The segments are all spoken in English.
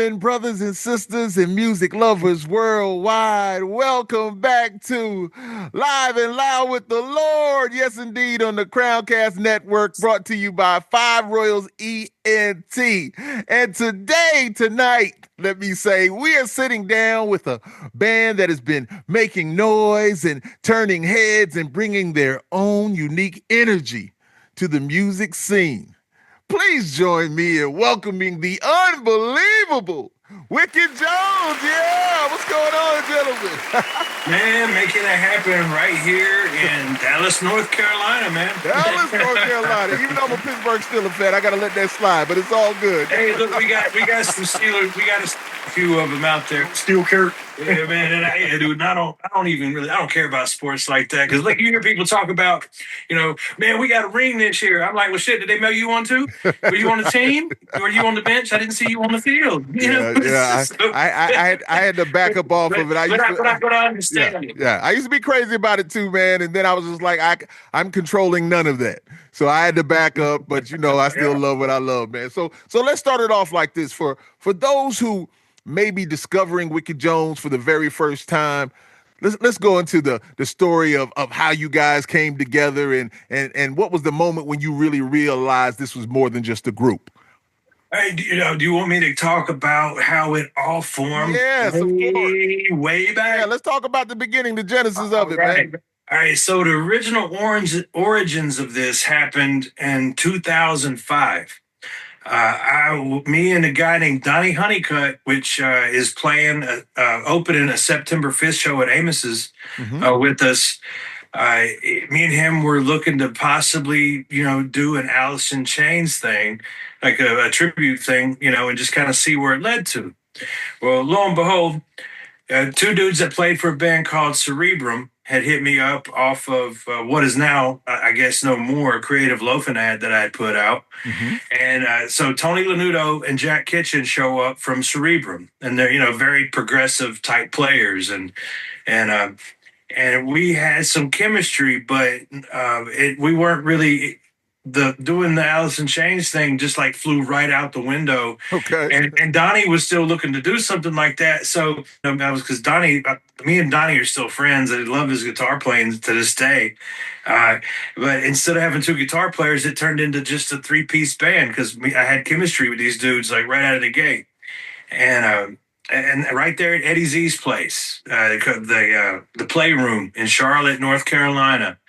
gentlemen, brothers and sisters, and music lovers worldwide, welcome back to Live and Loud with the Lord. Yes, indeed, on the CROWNCAST network, brought to you by Five Royals ENT. And tonight, let me say, we are sitting down with a band that has been making noise and turning heads and bringing their own unique energy to the music scene. Please join me in welcoming the unbelievable Wicked Jones. Yeah, what's going on, gentlemen? Man, making it happen right here in Dallas, North Carolina, man. Dallas, North Carolina. Even though I'm a Pittsburgh Steelers fan, I gotta let that slide, but it's all good. Hey, look, we got some Steelers. We got a few of them out there. Steel Kurt. Yeah, man. And dude, I don't care about sports like that. Because like you hear people talk about, man, we got a ring this year. I'm like, well, shit, did they mail you one too? Were you on the team? Were you on the bench? I didn't see you on the field. Yeah. I had to back up off of it. I understand it. Yeah, I used to be crazy about it too, man. And then I was just like, I'm controlling none of that. So I had to back up, but I still love what I love, man. So let's start it off like this. For those who may be discovering Wicked Jones for the very first time, let's go into the story of how you guys came together and what was the moment when you really realized this was more than just a group. Hey, do you want me to talk about how it all formed? Yes, of course. Way back. Yeah, let's talk about the beginning, the genesis of it, man. All right, so the original origins of this happened in 2005. Me and a guy named Donnie Honeycutt, which is playing, opening a September 5th show at Amos's with us. Me and him were looking to possibly, do an Alice in Chains thing, like a tribute thing, and just kind of see where it led to. Well, lo and behold, two dudes that played for a band called Cerebrum had hit me up off of what is now, I guess, no more, a Creative Loafing ad that I had put out. And so Tony Lanuto and Jack Kitchen show up from Cerebrum, and they're, very progressive type players. And we had some chemistry, but we weren't really doing the Alice in Chains thing. Just like flew right out the window. Okay. And Donnie was still looking to do something like that. So that was because me and Donnie are still friends. I love his guitar playing to this day. But instead of having two guitar players, it turned into just a 3-piece band because I had chemistry with these dudes like right out of the gate. And right there at Eddie Z's place, the Playroom in Charlotte, North Carolina.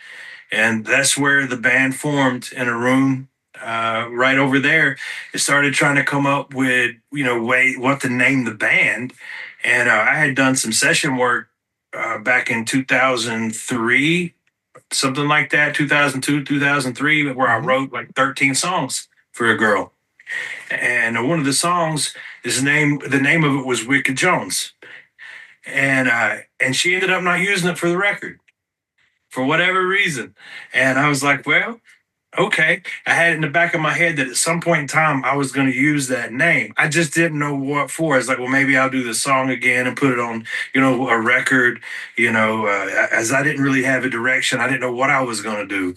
And that's where the band formed, in a room right over there. It started trying to come up with, what to name the band. And I had done some session work back in 2003, something like that, 2002, 2003, where I wrote like 13 songs for a girl. And one of the songs, the name of it was Wicked Jones. And she ended up not using it for the record for whatever reason. And I was like, well, okay. I had it in the back of my head that at some point in time I was going to use that name. I just didn't know what for. I was like, well, maybe I'll do the song again and put it on, a record, as I didn't really have a direction. I didn't know what I was going to do.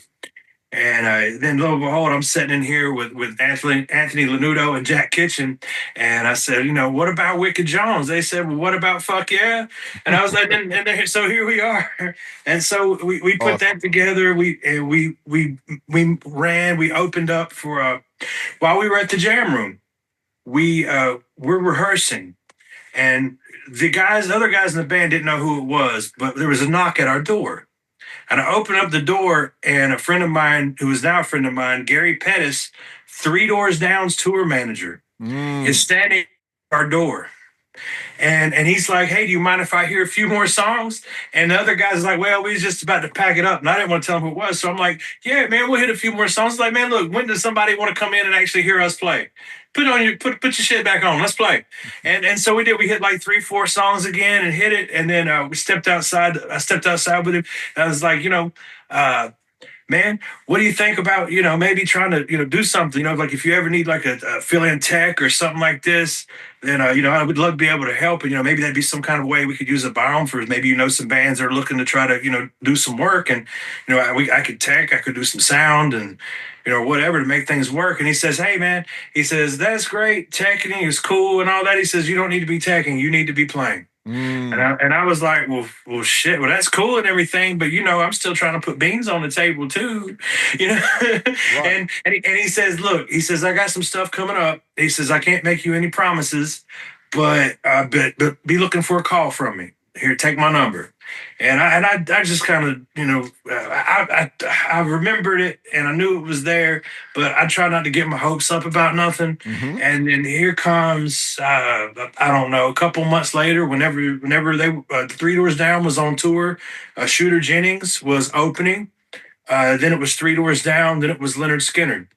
And then lo and behold, I'm sitting in here with Anthony Lanuto and Jack Kitchen. And I said, what about Wicked Jones? They said, well, what about Fuck Yeah? And I was like, so here we are. And so we put that together. We opened up for, while we were at the jam room, we're rehearsing. And other guys in the band didn't know who it was, but there was a knock at our door. And I opened up the door, and a friend of mine, who is now a friend of mine, Gary Pettis, 3 doors down's tour manager, is standing at our door. And he's like, hey, do you mind if I hear a few more songs? And the other guy's like, well, we was just about to pack it up. And I didn't want to tell him who it was. So I'm like, yeah, man, we'll hit a few more songs. He's like, man, look, when does somebody want to come in and actually hear us play? Put your shit back on. Let's play. And so we did. We hit like 3-4 songs again and hit it. And then we stepped outside. I stepped outside with him. And I was like, man, what do you think about, maybe trying to, do something, like if you ever need like a fill-in tech or something like this, then, I would love to be able to help. And, maybe that'd be some kind of way we could use a biome for, maybe, some bands that are looking to try to, do some work. And, I could tech, I could do some sound and, whatever to make things work. And he says, hey, man, he says, that's great. Teching is cool and all that. He says, you don't need to be teching. You need to be playing. And I was like, well, shit. Well, that's cool and everything, but I'm still trying to put beans on the table too, Right. and he says, look, he says, I got some stuff coming up. He says, I can't make you any promises, but be looking for a call from me. Here, take my number. And I just kind of, I remembered it and I knew it was there, but I try not to get my hopes up about nothing. And then here comes, I don't know, a couple months later, whenever they, Three Doors Down was on tour, Shooter Jennings was opening. Then it was Three Doors Down. Then it was Leonard Skinner.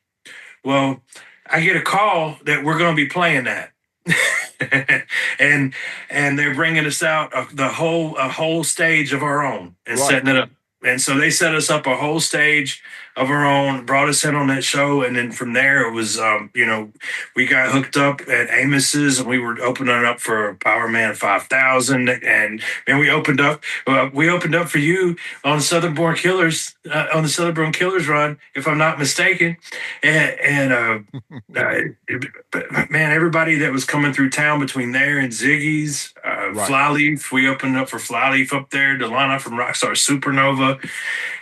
Well, I get a call that we're going to be playing that. and they're bringing us out a whole stage of our own and setting it up. And so they set us up a whole stage of our own, brought us in on that show. And then from there, it was, we got hooked up at Amos's and we were opening up for Power Man 5000. And man, we opened up for you on Southern Born Killers, on the Southern Born Killers run, if I'm not mistaken. And man, everybody that was coming through town between there and Ziggy's, Flyleaf, we opened up for Flyleaf up there, Delana from Rockstar Supernova.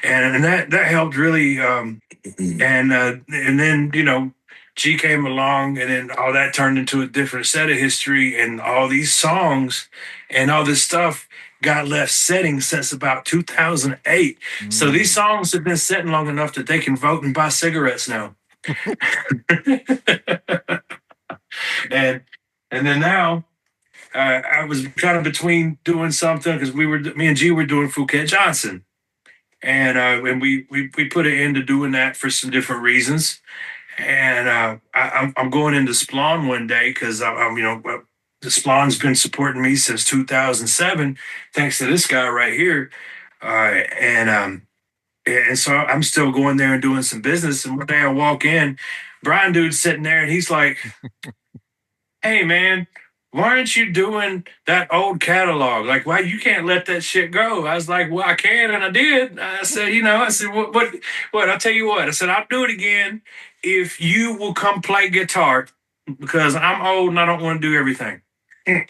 And that helped really. And then, G came along and then all that turned into a different set of history and all these songs and all this stuff got left setting since about 2008. So these songs have been setting long enough that they can vote and buy cigarettes now. and then now I was kind of between doing something because me and G were doing Phuket Johnson. And we put an end to doing that for some different reasons. And I'm going into Splon one day because the Splon's been supporting me since 2007, thanks to this guy right here. And so I'm still going there and doing some business. And one day I walk in, Brian dude's sitting there, and he's like, "Hey man, why aren't you doing that old catalog? Like, why you can't let that shit go?" I was like, well, I can, and I did. I said, what? I'll tell you what. I said, I'll do it again if you will come play guitar because I'm old and I don't want to do everything. and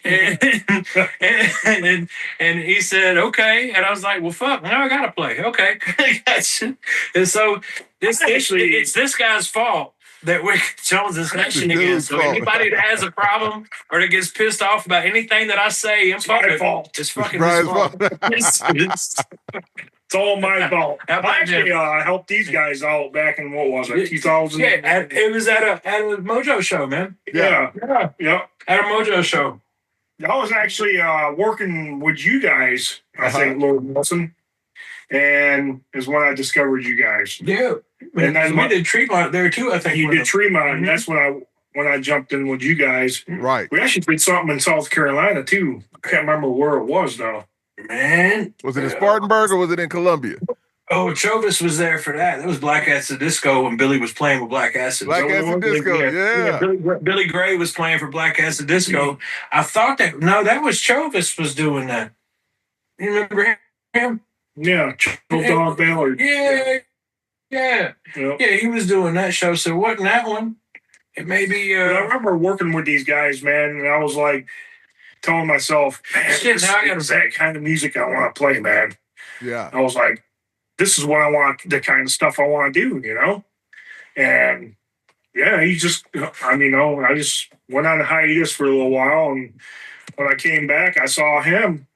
he said, okay. And I was like, well, fuck, now I gotta play. Okay. And so it's this guy's fault that Wick Jones is mentioning again. So anybody that has a problem or that gets pissed off about anything that I say, it's my fault. It's fucking his fault. It's all my fault. Actually, I helped these guys out back in, what was it, 2000? Yeah, it was at a Mojo show, man. Yeah. At a Mojo show. I was actually working with you guys, I think, Lord Wilson, and is when I discovered you guys. Yeah. And then we did Tremont there too, I think. You did Tremont, and that's when I jumped in with you guys. Right. We actually did something in South Carolina too. I can't remember where it was though. Man. Was it in Spartanburg or was it in Columbia? Oh, Chovis was there for that. That was Black Acid Disco when Billy was playing with Black Acid. Black Acid Disco, yeah. Billy Gray was playing for Black Acid Disco. Mm-hmm. I thought that was Chovis was doing that. You remember him? Yeah, Dog Ballard. Yeah, he was doing that show. So it wasn't that one. It may be. I remember working with these guys, man, and I was like telling myself, man, this is that kind of music I want to play, man. Yeah. I was like, this is what I want, the kind of stuff I want to do, And yeah, I just went on a hiatus for a little while, and when I came back, I saw him.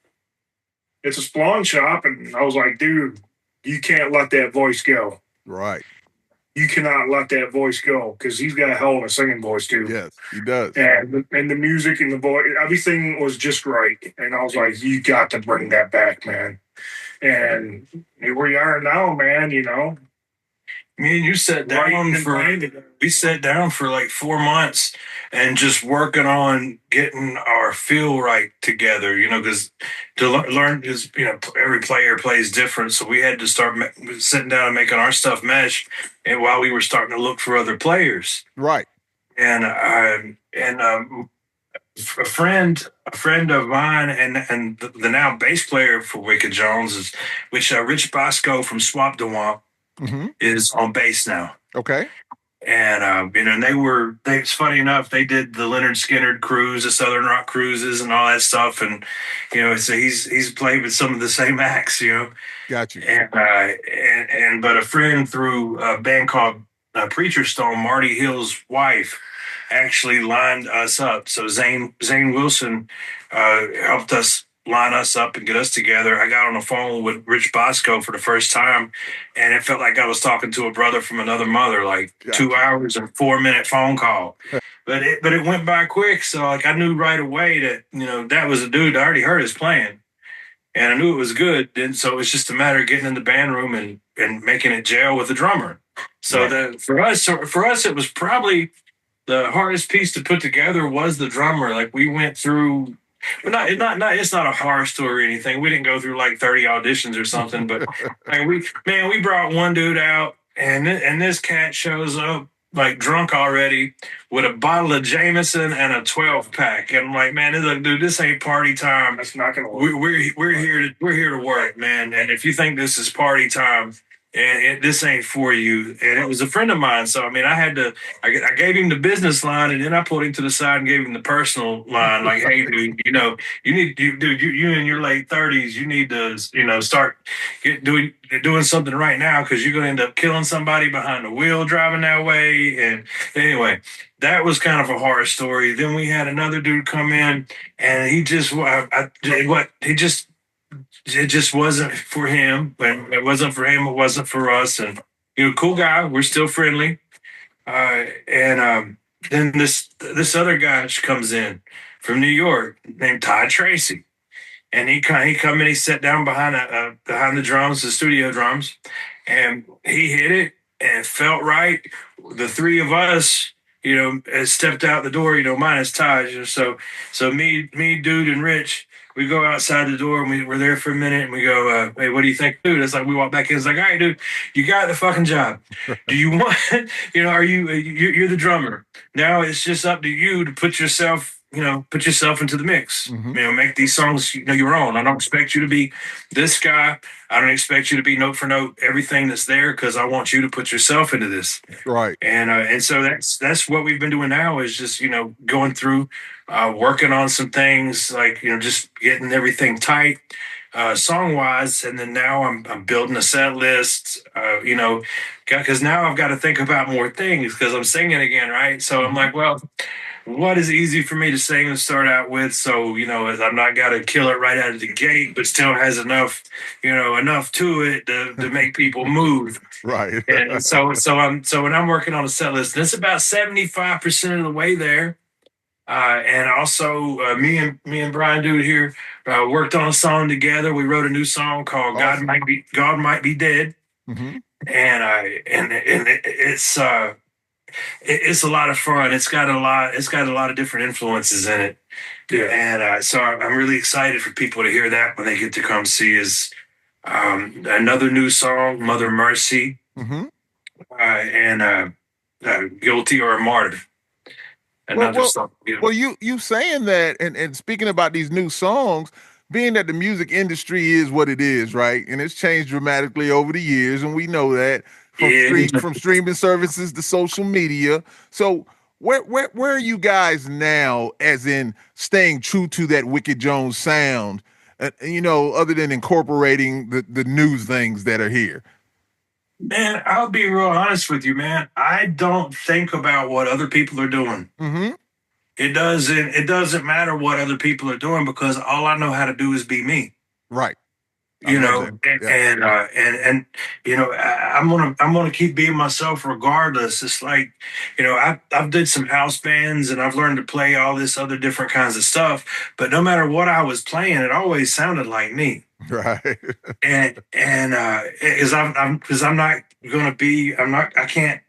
It's a Splon shop, and I was like, dude, you can't let that voice go. Right. You cannot let that voice go because he's got a hell of a singing voice too. Yes, he does. And the music and the voice, everything was just right. And I was like, you got to bring that back, man. And here we are now, man, Me and you sat down we sat down for like 4 months and just working on getting our feel right together, because to learn is, every player plays different. So we had to start sitting down and making our stuff mesh. And while we were starting to look for other players. Right. And, a friend of mine and the now bass player for Wicked Jones is, which Rich Bosco from Swamp DeWomp is on bass now. Okay. And and it's funny enough, they did the Leonard Skinner cruise, the Southern Rock cruises, and all that stuff. And so he's played with some of the same acts, Got you. And but a friend through a band called Preacher Stone, Marty Hill's wife, actually lined us up. So Zane Wilson helped us line us up and get us together. I got on the phone with Rich Bosco for the first time, and it felt like I was talking to a brother from another mother, like 2 hours and 4-minute phone call. But it went by quick. So like I knew right away that, that was a dude I already heard his playing. And I knew it was good. And so it's just a matter of getting in the band room and making it gel with the drummer. So that for us, it was probably the hardest piece to put together was the drummer. Like we went through, but it's not a horror story or anything. We didn't go through like 30 auditions or something, but like we brought one dude out and this cat shows up like drunk already with a bottle of Jameson and a 12 pack. And I'm like, man, dude, this ain't party time. That's not going to work. We're here to work, man. And if you think this is party time, and this ain't for you. And it was a friend of mine. So, I mean, I gave him the business line and then I pulled him to the side and gave him the personal line. Like, hey, dude, you in your late 30s, you need to, start doing something right now because you're going to end up killing somebody behind the wheel driving that way. And anyway, that was kind of a horror story. Then we had another dude come in and he just, it just wasn't for him. When it wasn't for him, it wasn't for us. And cool guy, we're still friendly. Then this other guy comes in from New York named Todd Tracy, and he come in. He sat down behind the drums, the studio drums, and he hit it and it felt right. The three of us, stepped out the door. Minus Todd. So me, dude, and Rich. We go outside the door and we're there for a minute and we go, hey, what do you think, dude? It's like we walk back in. It's like, all right, dude, you got the fucking job. Do you want, are you're the drummer. Now it's just up to you to put yourself into the mix. Make these songs, your own. I don't expect you to be this guy. I don't expect you to be note for note everything that's there because I want you to put yourself into this. Right. And so that's what we've been doing now is just, going through, working on some things like, just getting everything tight, song wise. And then now I'm building a set list, because now I've got to think about more things because I'm singing again. Right. So I'm like, well, what is easy for me to sing and start out with? So, I'm not got to kill it right out of the gate, but still has enough to it to make people move. Right. And so when I'm working on a set list, and it's about 75% of the way there. And also me and Brian Dude here worked on a song together. We wrote a new song called Awesome. God Might Be Dead. And it's a lot of fun. It's got a lot of different influences in it. Yeah. And so I'm really excited for people to hear that when they get to come see us. Another new song, Mother Mercy, and Guilty or a Martyr. Another song. Well, you saying that and speaking about these new songs, being that the music industry is what it is, right? And it's changed dramatically over the years, and we know that from streaming services to social media. So where are you guys now, as in staying true to that Wicked Jones sound, other than incorporating the new things that are here? Man, I'll be real honest with you, man. I don't think about what other people are doing. It doesn't matter what other people are doing because all I know how to do is be me. Right. I'm gonna keep being myself regardless. It's like, I've did some house bands and I've learned to play all this other different kinds of stuff. But no matter what I was playing, it always sounded like me. Right. Because I'm not gonna be. I can't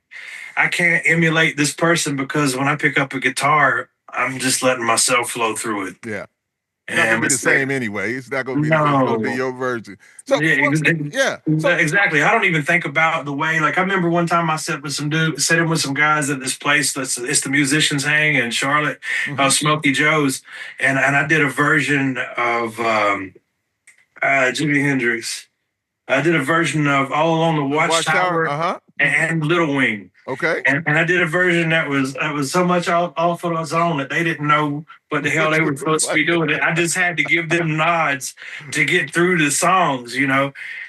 emulate this person because when I pick up a guitar, I'm just letting myself flow through it. Yeah. It's not gonna be the same anyway. It's not gonna be the same. It's gonna be your version. So yeah. So exactly. I don't even think about the way. Like I remember one time I sat with some guys at this place. It's the Musicians Hang in Charlotte, Smokey Joe's, and I did a version of Jimi Hendrix. I did a version of All Along the Watchtower and Little Wing. Okay. And I did a version that was so much off on its own that they didn't know what the hell they were supposed to be doing. I just had to give them nods to get through the songs,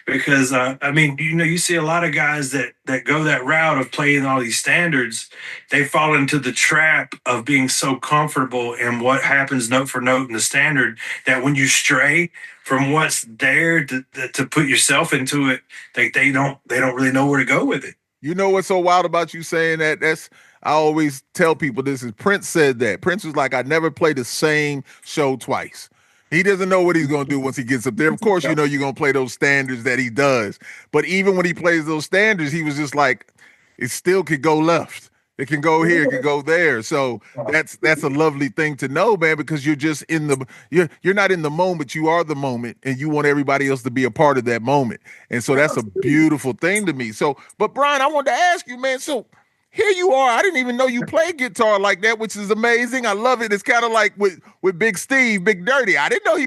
because I mean, you see a lot of guys that go that route of playing all these standards. They fall into the trap of being so comfortable in what happens note for note in the standard that when you stray from what's there to put yourself into it, they don't really know where to go with it. You know what's so wild about you saying that? I always tell people this is Prince said that. Prince was like, I never play the same show twice. He doesn't know what he's going to do once he gets up there. Of course, you're going to play those standards that he does. But even when he plays those standards, he was just like, it still could go left. It can go here, it can go there. So that's a lovely thing to know, man, because you're just you're not in the moment, you are the moment, and you want everybody else to be a part of that moment. And so that's a beautiful thing to me. So, but Brian, I wanted to ask you, man, so here you are. I didn't even know you played guitar like that, which is amazing. I love it. It's kind of like with Big Steve, Big Dirty. I didn't know he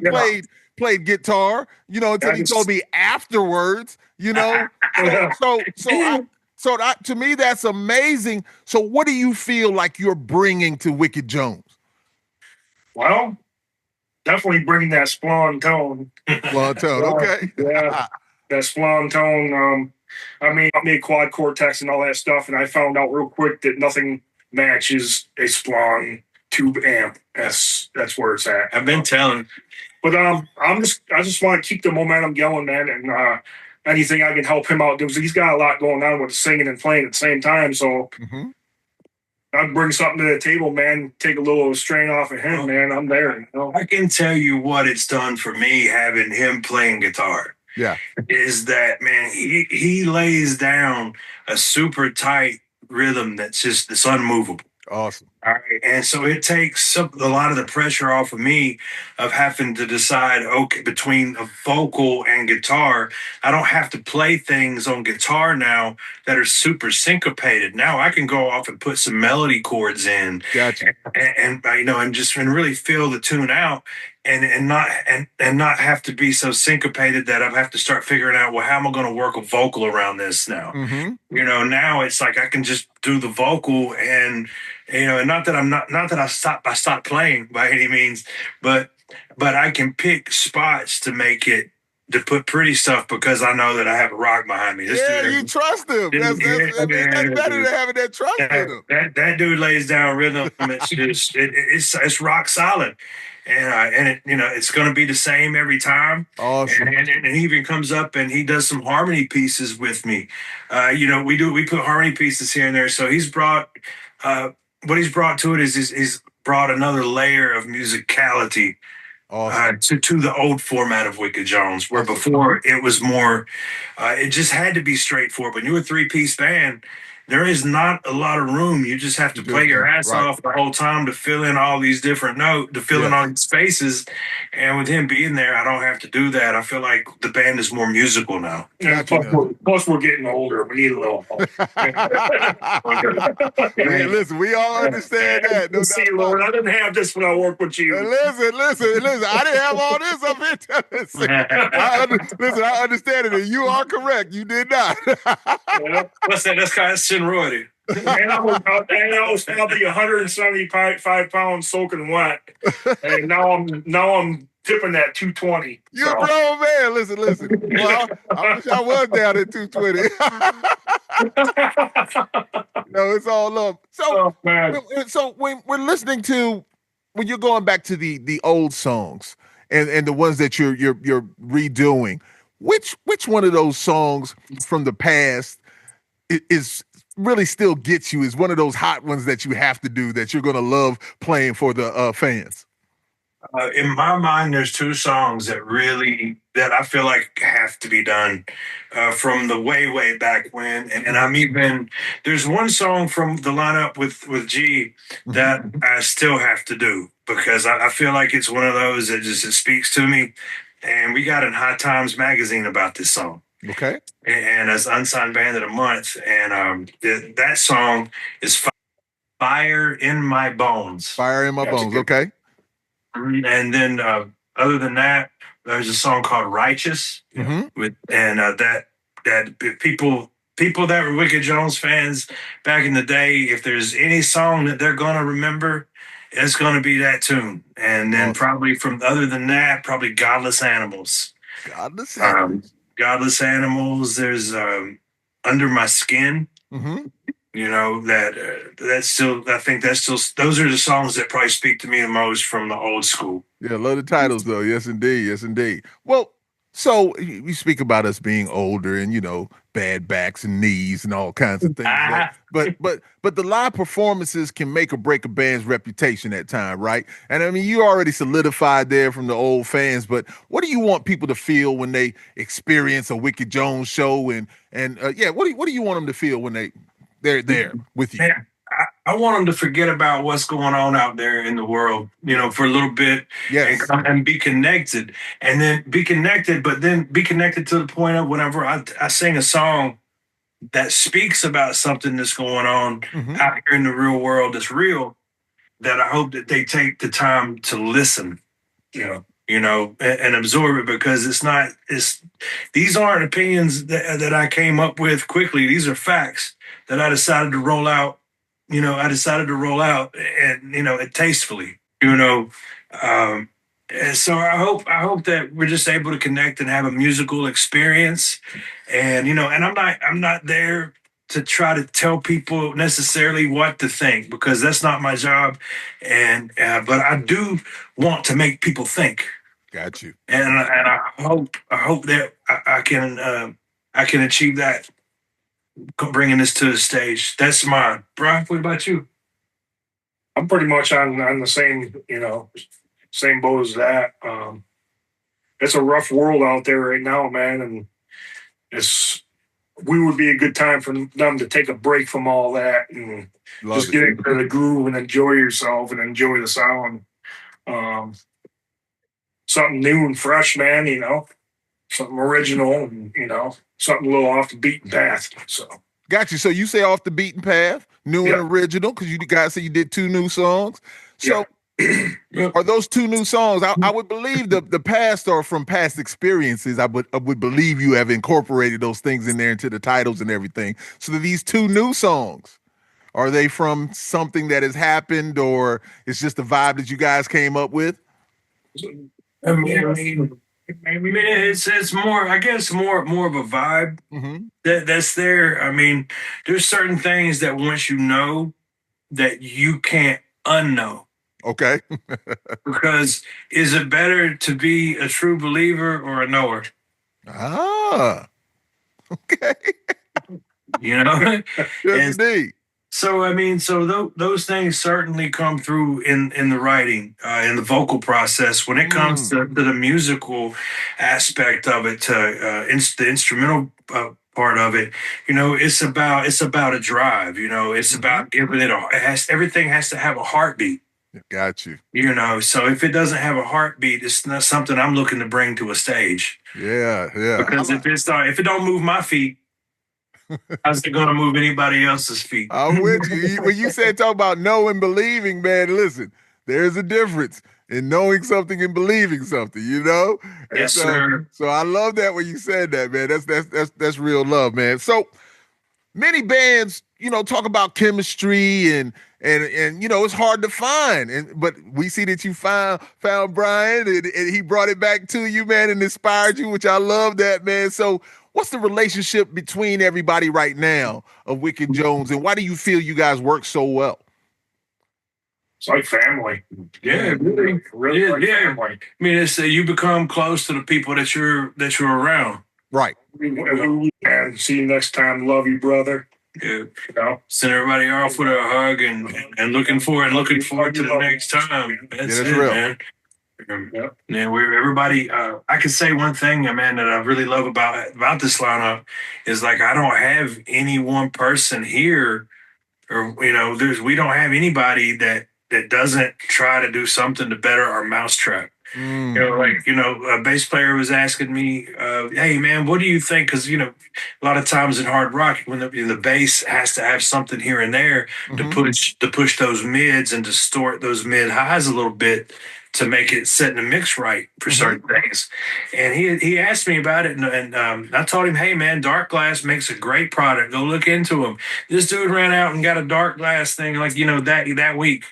played guitar, until he told me afterwards, So to me, that's amazing. So what do you feel like you're bringing to Wicked Jones? Well, definitely bringing that Splon tone. Splon tone, okay. Yeah, that Splon tone. I mean, I made quad cortex and all that stuff, and I found out real quick that nothing matches a Splon tube amp. That's where it's at. I've been telling. But I just want to keep the momentum going, man, and anything I can help him out. He's got a lot going on with singing and playing at the same time. So I'd bring something to the table, man. Take a little strain off of him, man. I'm there. I can tell you what it's done for me having him playing guitar. Yeah. Is that, man, he lays down a super tight rhythm it's unmovable. Awesome. All right. And so it takes a lot of the pressure off of me of having to decide, okay, between a vocal and guitar. I don't have to play things on guitar now that are super syncopated. Now I can go off and put some melody chords in. Gotcha. And really feel the tune out and not have to be so syncopated that I have to start figuring out, well, how am I going to work a vocal around this now? Now it's like I can just do the vocal and not that I stopped playing by any means, but I can pick spots to make it, to put pretty stuff because I know that I have a rock behind me. You trust him. That's better than having that trust in him. That dude lays down rhythm. It's rock solid. And it's going to be the same every time. Awesome. And he even comes up and he does some harmony pieces with me. We put harmony pieces here and there. So he's brought what he's brought to it is he's brought another layer of musicality to the old format of Wicked Jones, where before it was more, it just had to be straightforward. When you're a 3-piece band, there is not a lot of room. You just have to play your ass off the whole time to fill in all these different notes, to fill in all these spaces. And with him being there, I don't have to do that. I feel like the band is more musical now. Yeah, plus we're getting older. We need a little help. Hey, listen, we all understand that. No see, Lord, I didn't have this when I worked with you. Listen. I didn't have all this up here. I understand it, and you are correct. You did not. What's that? That's kind of seniority. And I was probably 175 pounds soaking wet, and now I'm tipping that 220. You're a grown man. Listen. Well, I wish I was down at 220. No, it's all love. So when we're listening to, when you're going back to the old songs and the ones that you're redoing, which one of those songs from the past is really still gets you, is one of those hot ones that you have to do, that you're going to love playing for the fans? In my mind, there's two songs that I feel like have to be done from the way back when, and I'm even there's one song from the lineup with G that I still have to do because I feel like it's one of those that just it speaks to me, and we got in High Times magazine about this song. Okay. And as unsigned band of the month, and that song is "Fire in My Bones." Fire in My Bones. Okay. And then other than that, there's a song called "Righteous" with that people that were Wicked Jones fans back in the day. If there's any song that they're gonna remember, it's gonna be that tune. And then probably from other than that, probably "Godless Animals." Godless Animals. Godless Animals. There's "Under My Skin." You know, that's still, I think that's still, those are the songs that probably speak to me the most from the old school. Yeah, love the titles though. Yes, indeed. Yes, indeed. Well, so you speak about us being older and, you know, bad backs and knees and all kinds of things. But the live performances can make or break a band's reputation at time, right? And I mean, you already solidified there from the old fans, but what do you want people to feel when they experience a Wicked Jones show? And yeah, what do you want them to feel when they're there with you? Man, I want them to forget about what's going on out there in the world, you know, for a little bit, and be connected, and then be connected, but then be connected to the point of whenever I sing a song that speaks about something that's going on out here in the real world that's real, that I hope that they take the time to listen, you know, and absorb it, because these aren't opinions that I came up with quickly. These are facts that I decided to roll out, and, you know, tastefully, and so I hope that we're just able to connect and have a musical experience. And, you know, and I'm not there to try to tell people necessarily what to think, because that's not my job. And, but I do want to make people think. Got you. And I hope that I can achieve that, bringing this to the stage. That's mine. Brian, what about you? I'm pretty much on the same boat as that. It's a rough world out there right now, man, and we would be a good time for them to take a break from all that and just get into the groove and enjoy yourself and enjoy the sound. Something new and fresh, man, you know, something original, and, you know, something a little off the beaten path. So got you. So you say off the beaten path, new and original, because you guys say you did 2 new songs. So are those 2 new songs? I would believe the past are from past experiences. I would believe you have incorporated those things in there into the titles and everything. So these 2 new songs, are they from something that has happened, or it's just a vibe that you guys came up with? I mean, it's more, I guess, more of a vibe that's there. I mean, there's certain things that once you know, that you can't unknow. Okay. Because is it better to be a true believer or a knower? Ah, okay. You know? Yes, indeed. So, I mean, those things certainly come through in the writing, in the vocal process. When it comes to the musical aspect of it, to the instrumental part of it, you know, it's about a drive. You know, it's about giving it everything has to have a heartbeat. Got you. You know, so if it doesn't have a heartbeat, it's not something I'm looking to bring to a stage. Yeah. Because if it don't move my feet, how's it going to move anybody else's feet? I'm with you. When you said talk about know and believing, man, listen, there's a difference in knowing something and believing something, you know? Yes, sir. So I love that when you said that, man. That's real love, man. So many bands, you know, talk about chemistry and you know, it's hard to find. But we see that you found Brian and he brought it back to you, man, and inspired you, which I love that, man. So what's the relationship between everybody right now of Wicked Jones, and why do you feel you guys work so well? It's like family. Yeah, really like family. I mean, it's you become close to the people that you're around. Right. And see you next time. Love you, brother. Yeah. You know, send everybody off with a hug and looking forward to the next time. That's real. Man. Yeah, everybody. I could say one thing, man, that I really love about this lineup is like I don't have any one person here, or we don't have anybody that doesn't try to do something to better our mousetrap. A bass player was asking me, "Hey, man, what do you think?" Because a lot of times in hard rock, when the bass has to have something here and there to push those mids and distort those mid highs a little bit to make it set in the mix right for certain things. And he asked me about it, and I told him, "Hey, man, Dark Glass makes a great product. Go look into them." This dude ran out and got a Dark Glass thing like that week.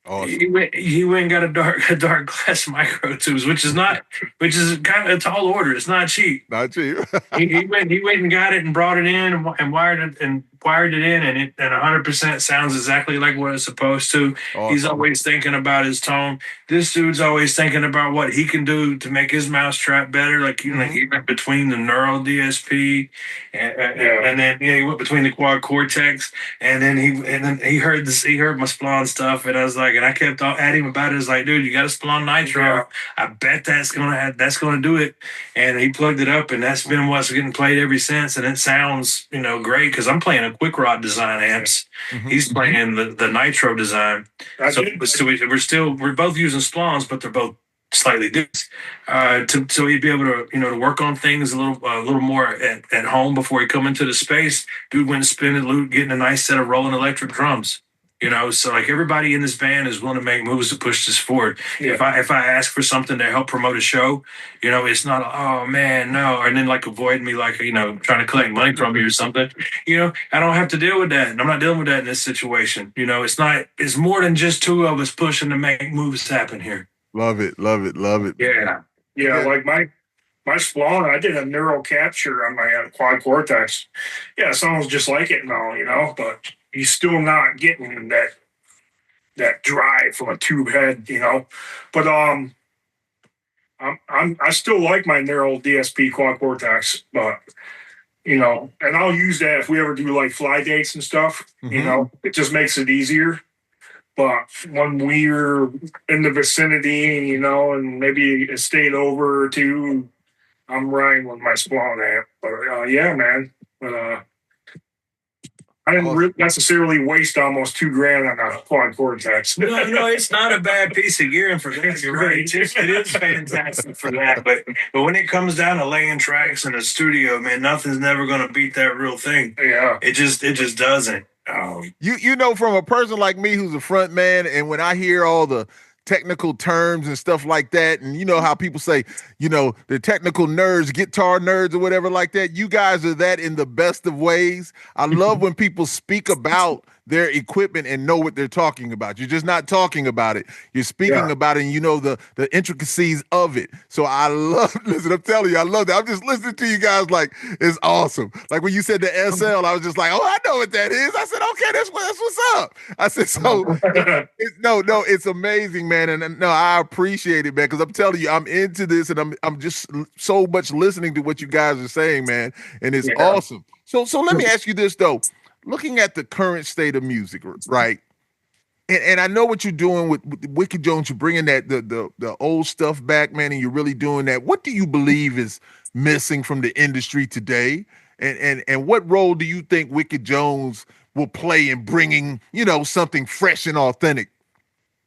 Awesome. He went and got a dark glass micro tubes, which is kind of a tall order. It's not cheap. Not cheap. he went and got it and brought it in and wired it in, and it 100% sounds exactly like what it's supposed to. Awesome. He's always thinking about his tone. This dude's always thinking about what he can do to make his mousetrap better. Like he went between the neural DSP and then he went between the quad cortex, and then he heard my Splon stuff, and I was like, and I kept at him about it. I was like, dude, you got a Splon Nitro. Yeah. I bet that's gonna do it. And he plugged it up, and that's been what's getting played ever since. And it sounds, great because I'm playing a Quick Rod design amps. He's playing the Nitro design. So we're both using Splons, but they're both slightly different. So he'd be able to work on things a little more at home before he come into the space. Dude went spinning loot, getting a nice set of rolling electric drums. So like everybody in this band is willing to make moves to push this forward. Yeah. If I ask for something to help promote a show, it's not oh man no, and then like avoid me like trying to collect money from me or something. I don't have to deal with that, and I'm not dealing with that in this situation. It's more than just two of us pushing to make moves happen here. Love it. Yeah. Like my Splon, I did a neural capture on my quad cortex. Yeah, it sounds just like it now, but you're still not getting that drive from a tube head, But I still like my neural DSP quad cortex, but and I'll use that if we ever do like fly dates and stuff. It just makes it easier. But when we're in the vicinity, and maybe a state over or two, I'm riding with my Splon amp. But yeah, man. But I didn't necessarily waste almost $2,000 on a quad cortex. No, it's not a bad piece of gear, and for that, you're right. It is fantastic for that. But when it comes down to laying tracks in a studio, man, nothing's never going to beat that real thing. Yeah, it just doesn't. From a person like me who's a front man, and when I hear all the technical terms and stuff like that, and how people say, the technical nerds, guitar nerds or whatever like that, you guys are that in the best of ways. I love when people speak about their equipment and know what they're talking about. You're just not talking about it. You're speaking about it, and the intricacies of it. So I listen, I'm telling you, I love that. I'm just listening to you guys like, it's awesome. Like when you said the SL, I was just like, oh, I know what that is. I said, okay, that's what's up. I said, so it's amazing, man. And no, I appreciate it, man, because I'm telling you, I'm into this, and I'm just so much listening to what you guys are saying, man. And it's awesome. So let me ask you this, though. Looking at the current state of music, right? And I know what you're doing with Wicked Jones. You're bringing that the old stuff back, man, and you're really doing that. What do you believe is missing from the industry today? And what role do you think Wicked Jones will play in bringing, something fresh and authentic?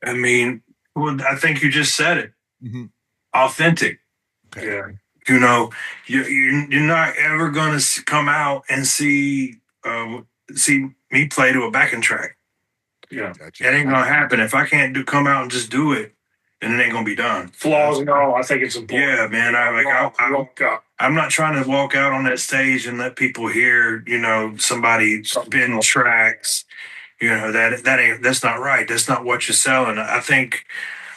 I mean, I think you just said it. Authentic. Okay. Yeah. You're not ever going to come out and see me play to a backing track. Yeah, gotcha. That ain't gonna happen. If I can't come out and just do it, then it ain't gonna be done. Flaws and all, I think it's important. Yeah, man. I'm not trying to walk out on that stage and let people hear, somebody spin tracks. That's not right. That's not what you're selling. I think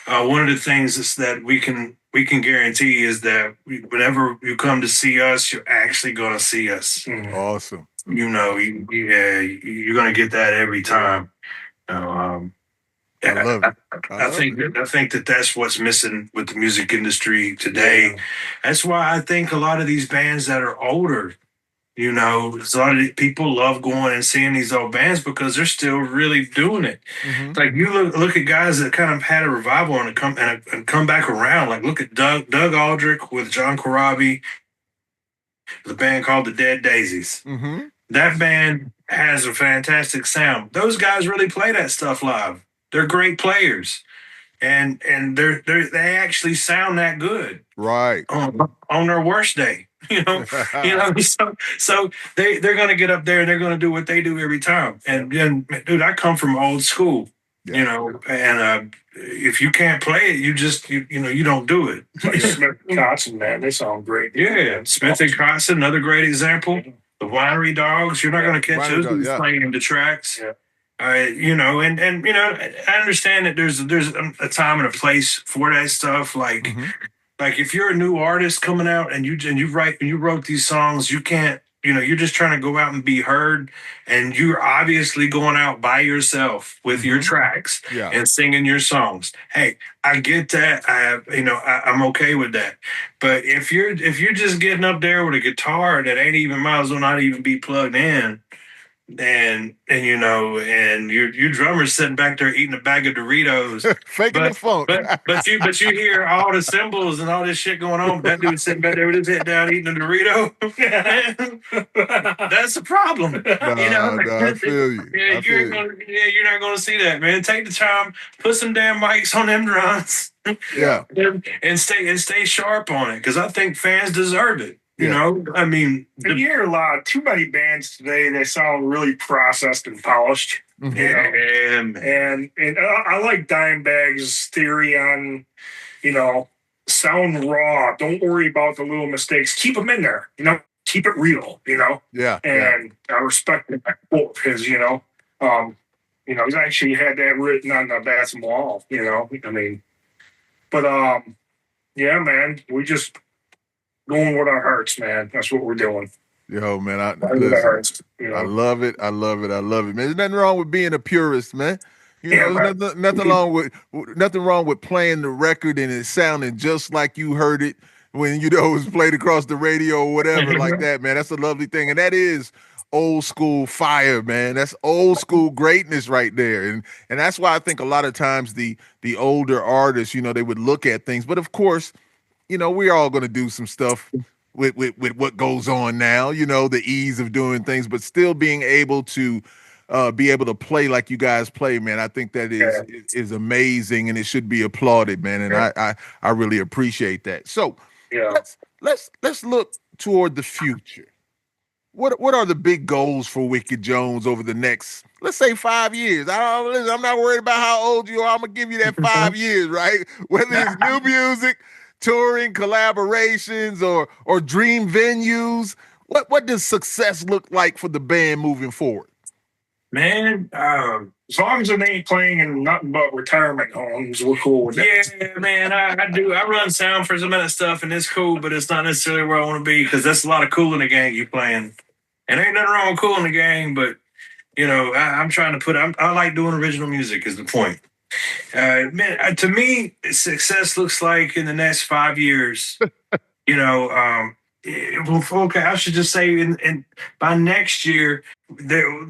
one of the things is that we can guarantee is that whenever you come to see us, you're actually gonna see us. Awesome. You're gonna get that every time. I love it. I think that's what's missing with the music industry today. Yeah. That's why I think a lot of these bands that are older, You know, a lot of people love going and seeing these old bands because they're still really doing it. Mhm. Like you look at guys that kind of had a revival and come back around. Like look at Doug Aldrich with John Corabi, the band called the Dead Daisies. Mhm. That band has a fantastic sound. Those guys really play that stuff live. They're great players, and they actually sound that good Right. on their worst day. So they're gonna get up there and they're gonna do what they do every time. And dude, I come from old school, Yeah. and if you can't play it, you don't do it. Like Smith and Kotzen, man, they sound great. Yeah, Smith and Kotzen, another great example. The Winery Dogs, you're not going to catch Winery those Dogs, yeah. playing the tracks. Yeah. I understand that there's a time and a place for that stuff. Mhm. Like if you're a new artist coming out and you wrote these songs, you can't, you're just trying to go out and be heard, and you're obviously going out by yourself with your tracks Yeah. and singing your songs. Hey, I get that. I'm okay with that. But if you're just getting up there with a guitar that ain't even might as well not even be plugged in, and your drummer's sitting back there eating a bag of Doritos, Faking the funk. but you hear all the cymbals and all this shit going on. That dude's sitting back there with his head down eating a Dorito. That's a problem. I feel you. Yeah, you're not gonna see that, man. Take the time, put some damn mics on them drums. Yeah. and stay sharp on it, because I think fans deserve it. Yeah. I mean, you hear a lot, too many bands today, they sound really processed and polished. Mhm. And I like Dimebag's theory on, sound raw. Don't worry about the little mistakes. Keep them in there, keep it real, Yeah. And I respect that quote of his, he's actually had that written on the bathroom wall, but yeah, man, we just going with our hearts, man. That's what we're doing. Yo, man, With our hearts, I love it. I love it. I love it, man. There's nothing wrong with being a purist, man. There's right. nothing wrong with playing the record and it sounding just like you heard it when it was played across the radio or whatever like that, man. That's a lovely thing, and that is old school fire, man. That's old school greatness right there, and that's why I think a lot of times the older artists, they would look at things, but of course, we're all going to do some stuff with what goes on now, the ease of doing things, but still being able to play like you guys play, man. I think that is amazing, and it should be applauded, man. And I really appreciate that. So let's look toward the future. What are the big goals for Wicked Jones over the next, let's say, 5 years? I'm not worried about how old you are. I'm gonna give you that 5 years, right? Whether it's new music, touring, collaborations, or dream venues. What does success look like for the band moving forward? Man, as long as it ain't playing in nothing but retirement homes, we're cool with that. Yeah, man, I do. I run sound for some of that stuff, and it's cool, but it's not necessarily where I want to be, because that's a lot of Cool in the Gang you playing. And ain't nothing wrong with Cool in the Gang, but I'm trying to I like doing original music is the point. Man, to me, success looks like in the next 5 years, okay, I should just say, in by next year,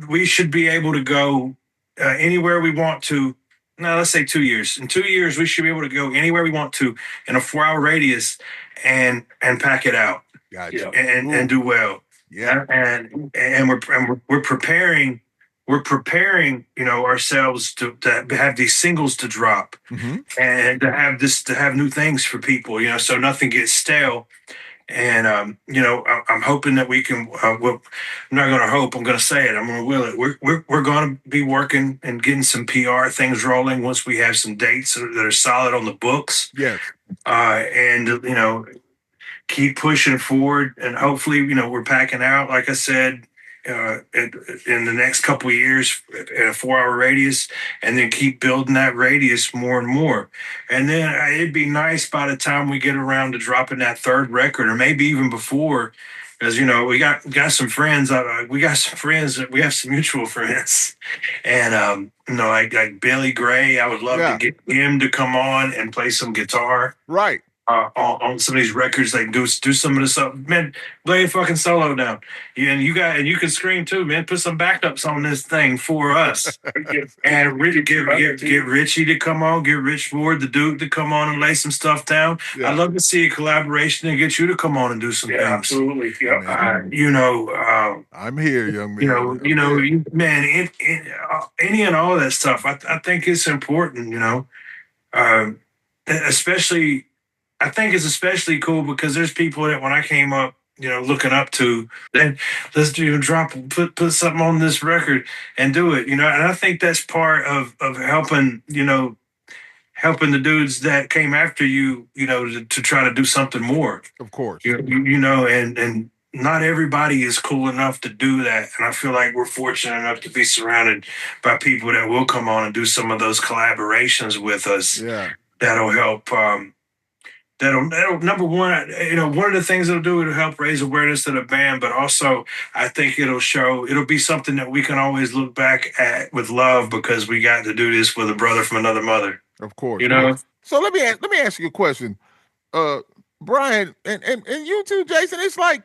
we should be able to go anywhere we want to. No, let's say 2 years. In 2 years, we should be able to go anywhere we want to in a 4-hour radius and pack it out. Gotcha. And do well. Yeah. And we're preparing. We're preparing, ourselves to have these singles to drop, and to have new things for people, so nothing gets stale. And I'm hoping that we can. I'm not going to hope. I'm going to say it. I'm going to will it. We're going to be working and getting some PR things rolling once we have some dates that are solid on the books. Yes. And keep pushing forward, and hopefully, we're packing out. Like I said, in the next couple of years in a 4-hour radius, and then keep building that radius more and more. And then it'd be nice by the time we get around to dropping that third record, or maybe even before, because we got some friends. We got some friends that we have some mutual friends, and like Billy Gray. I would love to get him to come on and play some guitar. Right. on some of these records. Like do some of the stuff, man. Play a fucking solo down, and you can scream too, man. Put some backups on this thing for us, and really get Richie to come on, get Rich Ford, the Duke, to come on and lay some stuff down. Yeah. I'd love to see a collaboration and get you to come on and do some things. Absolutely, yeah. I'm here, young man. Any and all of that stuff. I think it's important, especially. I think it's especially cool because there's people that when I came up, looking up to, then let's put something on this record and do it, and I think that's part of helping, helping the dudes that came after you, to try to do something more. Of course. And not everybody is cool enough to do that. And I feel like we're fortunate enough to be surrounded by people that will come on and do some of those collaborations with us. Yeah. That'll help. That'll number one, one of the things it'll do, it'll help raise awareness to the band, but also I think it'll be something that we can always look back at with love because we got to do this with a brother from another mother. Of course. So let me ask you a question. Brian and you too, Jason, it's like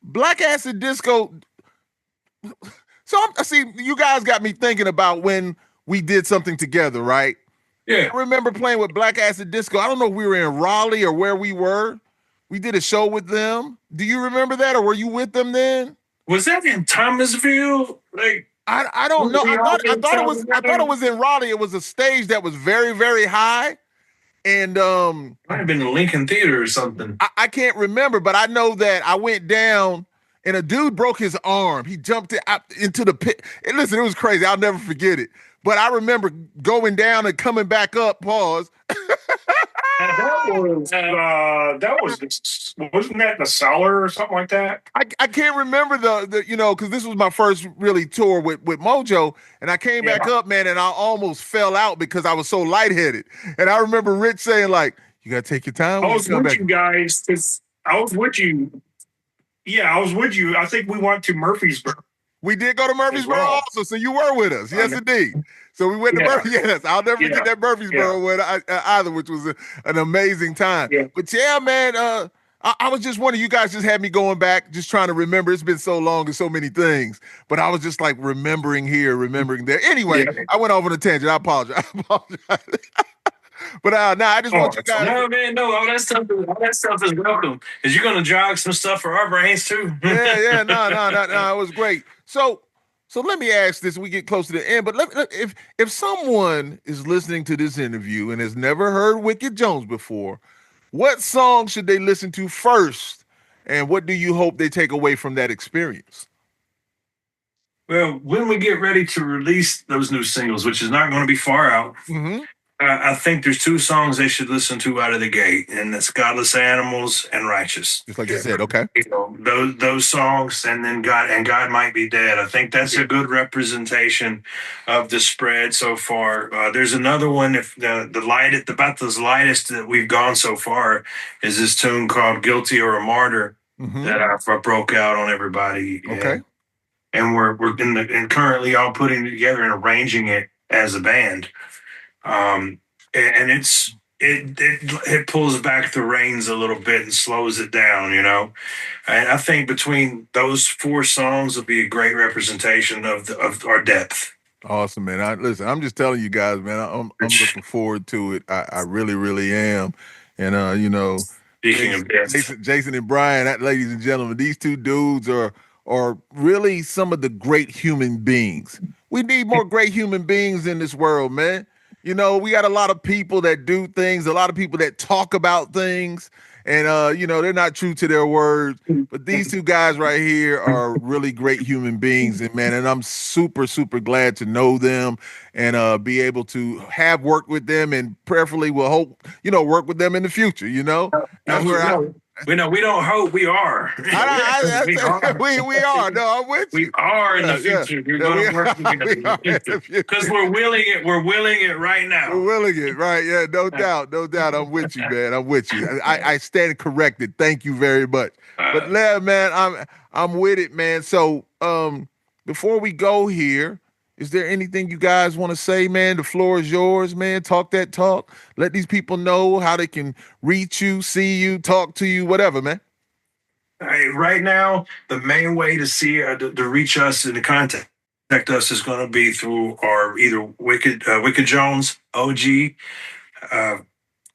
Black Acid Disco. So I see you guys got me thinking about when we did something together, right? Yeah. I remember playing with Black Acid Disco. I don't know if we were in Raleigh or where we were. We did a show with them. Do you remember that, or were you with them then? Was that in Thomasville? Like I don't know. I thought it was in Raleigh. It was a stage that was very, very high. And might have been the Lincoln Theater or something. I can't remember, but I know that I went down and a dude broke his arm. He jumped into the pit. And listen, it was crazy. I'll never forget it. But I remember going down and coming back up. Pause. Wasn't that the cellar or something like that? I can't remember the because this was my first really tour with Mojo, and I came back up, man, and I almost fell out because I was so lightheaded. And I remember Rich saying, like, you gotta take your time. I was with you guys. I was with you. Yeah, I was with you. I think we went to Murfreesboro. We did go to Murfreesboro also, so you were with us. Yes, indeed. So we went to Murfreesboro. Yes, I'll never forget that Murfreesboro one either, which was an amazing time. Yeah. But yeah, man, I was just wondering, you guys just had me going back, just trying to remember. It's been so long and so many things, but I was just like remembering here, remembering there. Anyway, I went off on a tangent. I apologize. But I just want you guys. No, man, no, all that stuff is welcome. Is you gonna jog some stuff for our brains too? No, it was great. So let me ask this. We get close to the end, but if someone is listening to this interview and has never heard Wicked Jones before, what song should they listen to first, and what do you hope they take away from that experience? Well, when we get ready to release those new singles, which is not going to be far out, I think there's two songs they should listen to out of the gate, and that's "Godless Animals" and "Righteous." Just like you said, okay. Those songs, and then God Might Be Dead. I think that's a good representation of the spread so far. There's another one. If the lightest that we've gone so far is this tune called "Guilty or a Martyr" that I broke out on everybody. Okay. And we're currently all putting it together and arranging it as a band. And it pulls back the reins a little bit and slows it down, And I think between those four songs will be a great representation of our depth. Awesome, man. I'm just telling you guys, man, I'm looking forward to it. I really, really am. And speaking of depth, Jason and Brian, ladies and gentlemen, these two dudes are really some of the great human beings. We need more great human beings in this world, man. We got a lot of people that do things, a lot of people that talk about things, and they're not true to their words. But these two guys right here are really great human beings, and I'm super, super glad to know them and be able to have worked with them, and prayerfully will hope, work with them in the future. That's where we don't hope, we are. We are. No, I'm with you. We are in the future. We're going to work together in the future because we're willing it. We're willing it right now. We're willing it, right? Yeah, no doubt. I'm with you, man. I'm with you. I stand corrected. Thank you very much. But man, I'm with it, man. So before we go here, Is there anything you guys want to say, man? The floor is yours, man. Talk that talk. Let these people know how they can reach you, see you, talk to you, whatever, man. Hey, right now, the main way to to reach us and to contact us is going to be through our either Wicked Jones OG uh,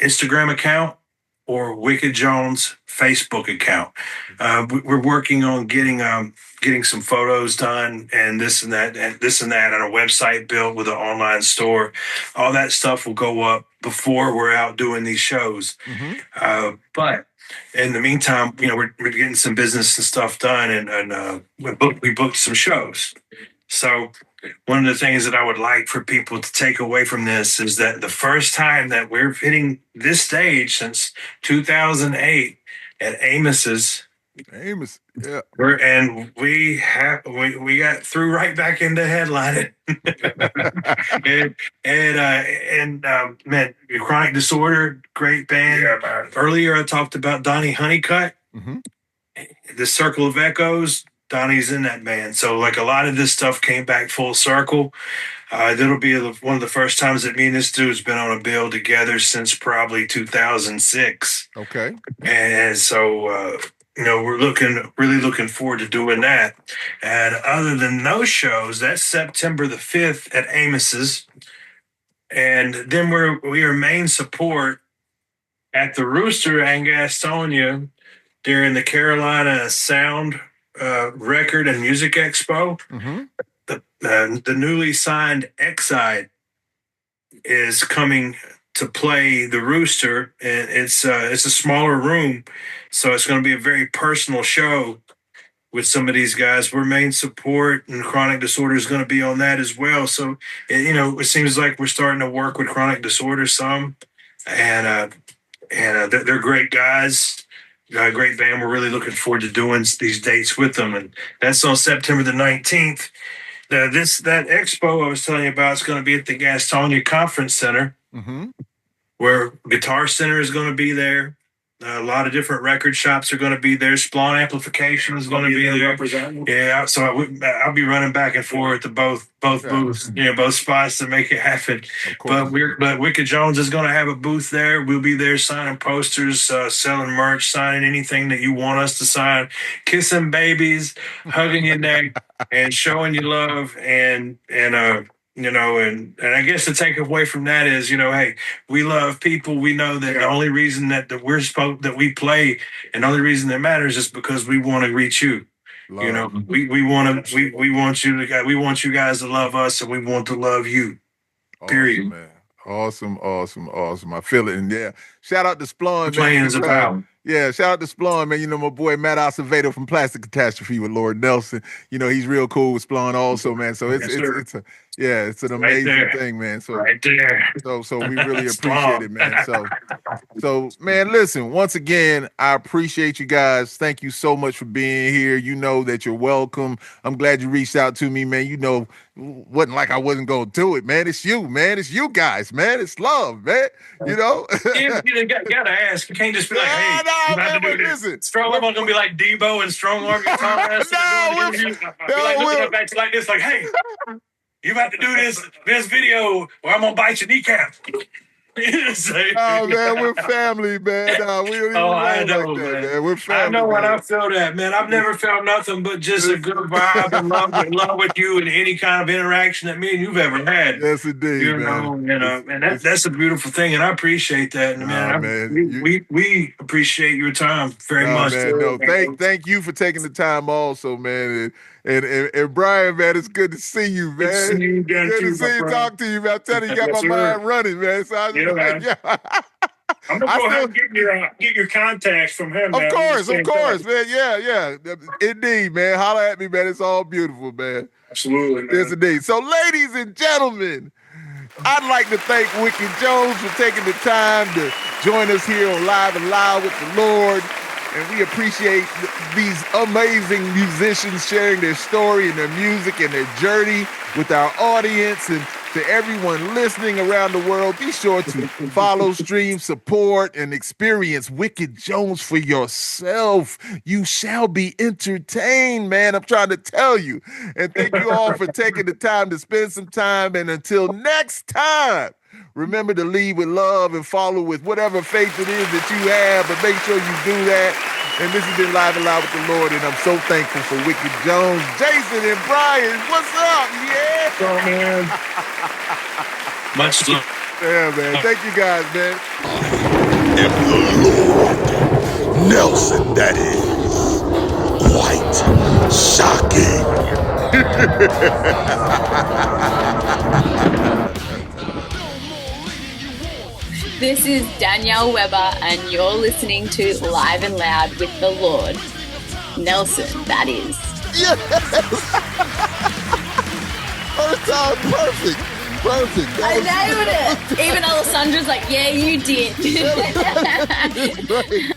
Instagram account or Wicked Jones Facebook account. We're working on getting some photos done and this and that and a website built with an online store. All that stuff will go up before we're out doing these shows. But in the meantime, we're getting some business and stuff done, and we booked some shows. So one of the things that I would like for people to take away from this is that the first time that we're hitting this stage since 2008 at Amos's. Amos, yeah. We got through right back into headlining. Man, Chronic Disorder, great band. Yeah, man. Earlier I talked about Donnie Honeycutt. The Circle of Echoes, Donnie's in that band. So like a lot of this stuff came back full circle. That'll be one of the first times that me and this dude's been on a bill together since probably 2006. Okay. And so, we're really looking forward to doing that. And other than those shows, that's September the 5th at Amos's. And then we are main support at the Rooster in Gastonia during the Carolina Sound Record and Music Expo. The newly signed Exide is coming to play the Rooster, and it's a smaller room, so it's going to be a very personal show with some of these guys. We're main support, and Chronic Disorder is going to be on that as well. So it seems like we're starting to work with Chronic Disorder some, and they're great guys. Great band. We're really looking forward to doing these dates with them, and that's on September the 19th. That expo I was telling you about is going to be at the Gastonia Conference Center, where Guitar Center is going to be there. A lot of different record shops are going to be there. Splon Amplification is going to be there. Yeah, so I'll be running back and forth to both booths, both spots to make it happen. But Wicked Jones is going to have a booth there. We'll be there signing posters, selling merch, signing anything that you want us to sign, kissing babies, hugging your neck, and showing you love, and I guess the takeaway from that is, hey, we love people. We know that the only reason that we play, and the only reason that matters is because we want to reach you. Love. We want you guys to love us, and we want to love you. Period. Awesome, man. Awesome. I feel it. And yeah, shout out to Splon, Playing's about. Yeah, shout out to Splon, man. My boy Matt Acevedo from Plastic Catastrophe with Lord Nelson. He's real cool with Splon also, man. So it's an amazing thing, man. So right there. So we really appreciate it, man. So man, listen, once again, I appreciate you guys. Thank you so much for being here. You know that you're welcome. I'm glad you reached out to me, man. Wasn't like I wasn't gonna do it, man. It's you, man. It's you guys, man. It's love, man. You gotta ask. You can't just be like, hey, you about to do this. Listen, Strong arm gonna be like Debo and strong arm guitar wrestler. Looking at you like this, like, hey, you about to do this video, or I'm gonna bite your kneecap. Oh man, we're family, man. We don't even I know, like that, man. We're family. I know when I feel that, man. I've never felt nothing but just a good vibe and love with you and any kind of interaction that me and you've ever had. Yes, indeed, man. And that's a beautiful thing, and I apprate that, man. We appreciate your time very much. Man, no, thank you for taking the time, also, man. And Brian, man, it's good to see you, man. Good to see you, talk to you, man. I'm telling you, you got my mind running, man. So I'm gonna go ahead and get your contacts from him, man. Of course, man. Yeah. Indeed, man. Holla at me, man. It's all beautiful, man. Absolutely, man. Yes, indeed. So, ladies and gentlemen, I'd like to thank Wicked Jones for taking the time to join us here on Live and Loud with the Lord. And we appreciate these amazing musicians sharing their story and their music and their journey with our audience. And To everyone listening around the world, be sure to follow, stream, support, and experience Wicked Jones for yourself. You shall be entertained, man. I'm trying to tell you. And thank you all for taking the time to spend some time. And until next time, remember to lead with love and follow with whatever faith it is that you have, but make sure you do that. And this has been Live and Loud with the Lord, and I'm so thankful for Wicked Jones, Jason, and Brian. What's up? Yeah. So, man. Much love. Yeah, man. Thank you guys, man. Am the Lord. Nelson, that is. Quite shocking. This is Danielle Weber, and you're listening to Live and Loud with the Lord. Nelson, that is. Yes! First time, perfect. Perfect. I nailed it. Even Alessandra's like, yeah, you did. Right.